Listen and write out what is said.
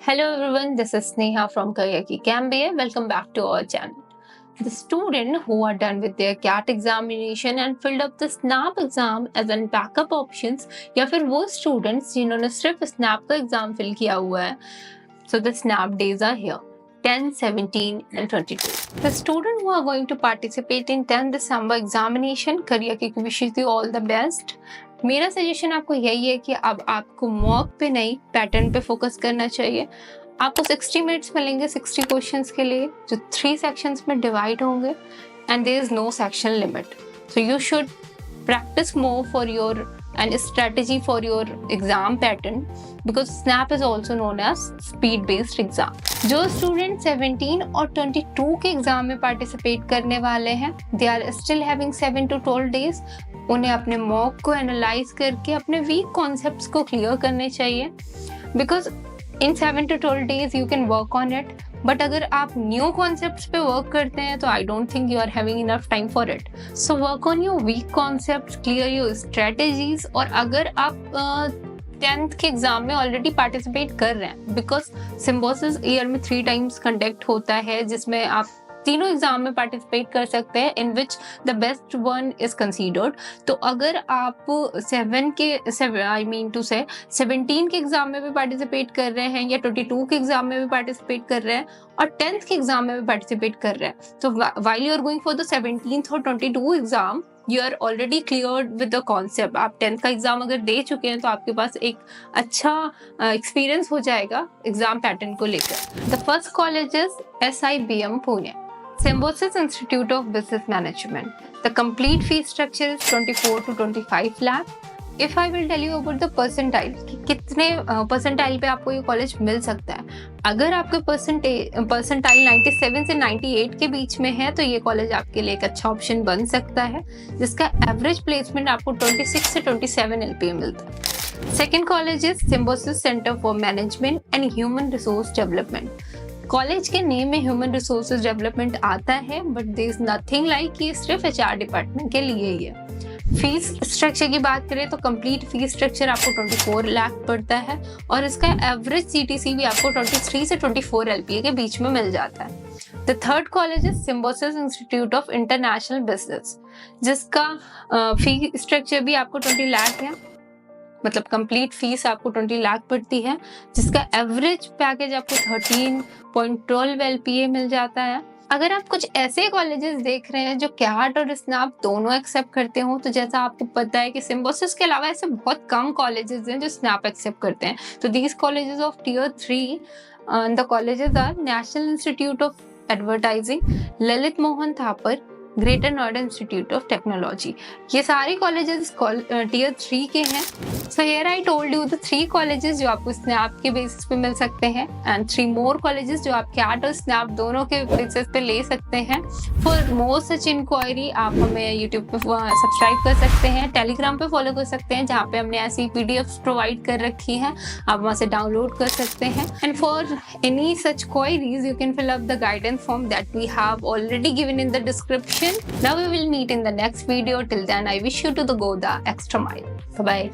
Hello everyone, this is Sneha from Kayaki Cambia. Welcome back to our channel. The student who are done with their CAT examination and filled up the SNAP exam as an backup options या फिर वो students जिन्होंने सिर्फ SNAP का exam fill किया हुआ है. So the SNAP days are here. 10, 17 and 22. The students who are going to participate in 10 December examination, Kayaki wishes you all the best. मेरा सजेशन आपको यही है कि अब आपको मॉक पे नहीं पैटर्न पे फोकस करना चाहिए. आपको 60 मिनट्स मिलेंगे 60 क्वेश्चंस के लिए जो 3 सेक्शंस में डिवाइड होंगे and there is no section limit. So you should practice more for your and strategy for your exam pattern because SNAP is also known as speed based exam. जो student 17 और 22 के exam में participate करने वाले हैं they are still having 7 to 12 days. उन्हें अपने mock को एनालाइज करके अपने वीक कॉन्सेप्ट्स को क्लियर करने चाहिए because in 7 to 12 days you can work on it. But अगर आप न्यू कॉन्सेप्ट्स पे वर्क करते हैं तो I don't think you are having enough time for it. So work on your weak concepts, clear your strategies. और अगर आप 10th के एग्जाम में ऑलरेडी पार्टिसिपेट कर रहे हैं बिकॉज सिम्बोसिस ईयर में 3 times कंडक्ट होता है जिसमें आप तीनों एग्जाम में पार्टिसिपेट कर सकते हैं in which the best one is considered. तो अगर आप 17 के एग्जाम में भी पार्टिसिपेट कर रहे हैं या 22 के एग्जाम में भी पार्टिसिपेट कर रहे हैं और 10th के एग्जाम में भी पार्टिसिपेट कर रहे हैं तो while you are going for the 17th और 22 exam you are already cleared with the concept. आप 10th का एग्जाम अगर दे चुके हैं तो आपके पास एक अच्छा एक्सपीरियंस हो जाएगा एग्जाम पैटर्न को लेकर. The first college is SIBM Pune, Symbiosis Institute of Business Management. The complete fee structure is 24 to 25 lakh. If I will tell you about the percentile, कि कितने परसेंटाइल पे आपको ये कॉलेज मिल सकता है. अगर आपके परसेंटाइल 97 से 98 के बीच में है तो ये कॉलेज आपके लिए एक अच्छा ऑप्शन बन सकता है जिसका एवरेज प्लेसमेंट आपको 26 से 27 LPA मिलता है. Second college is Symbiosis Center for Management and Human Resource Development. College के नेम में ह्यूमन रिसोर्सेज डेवलपमेंट आता है but there is nothing like कि सिर्फ HR डिपार्टमेंट के लिए ही है. फीस स्ट्रक्चर की बात करें तो कंप्लीट फीस स्ट्रक्चर आपको 24 लाख पड़ता है और इसका एवरेज CTC भी आपको 23 से 24 LPA के बीच में मिल जाता है. The third college is Symbiosis institute of international business जिसका फी स्ट्रक्चर भी आपको 20 लाख है. मतलब कंप्लीट फीस आपको 20 लाख पड़ती है जिसका एवरेज पैकेज आपको 13.12 LPA मिल जाता है. अगर आप कुछ ऐसे कॉलेजेस देख रहे हैं जो कैट और स्नैप दोनों एक्सेप्ट करते हो तो जैसा आपको पता है कि सिम्बोसिस के अलावा ऐसे बहुत कम कॉलेजेस हैं जो स्नैप एक्सेप्ट करते हैं. तो these colleges of Tier 3 the colleges are national institute of advertising, Lalit Mohan Thapar, greater Noida institute of technology. ये सारे कॉलेजेस Tier 3 के हैं. So here I told you the 3 colleges जो आपको स्नैप के बेसिस पे मिल सकते हैं एंड 3 मोर कॉलेजेस जो आप कैट और स्नैप दोनों के बेसिस पे ले सकते हैं. फॉर मोर सच इंक्वायरी आप हमें यूट्यूब पे सब्सक्राइब कर सकते हैं, टेलीग्राम पे फॉलो कर सकते हैं जहाँ पे हमने ऐसी PDFs प्रोवाइड कर रखी हैं, आप वहाँ से डाउनलोड कर सकते हैं. And for any such queries you can fill up the guidance form that we have already given in the description. Now we will meet in the next video. Till then, I wish you to go the extra mile. Bye bye.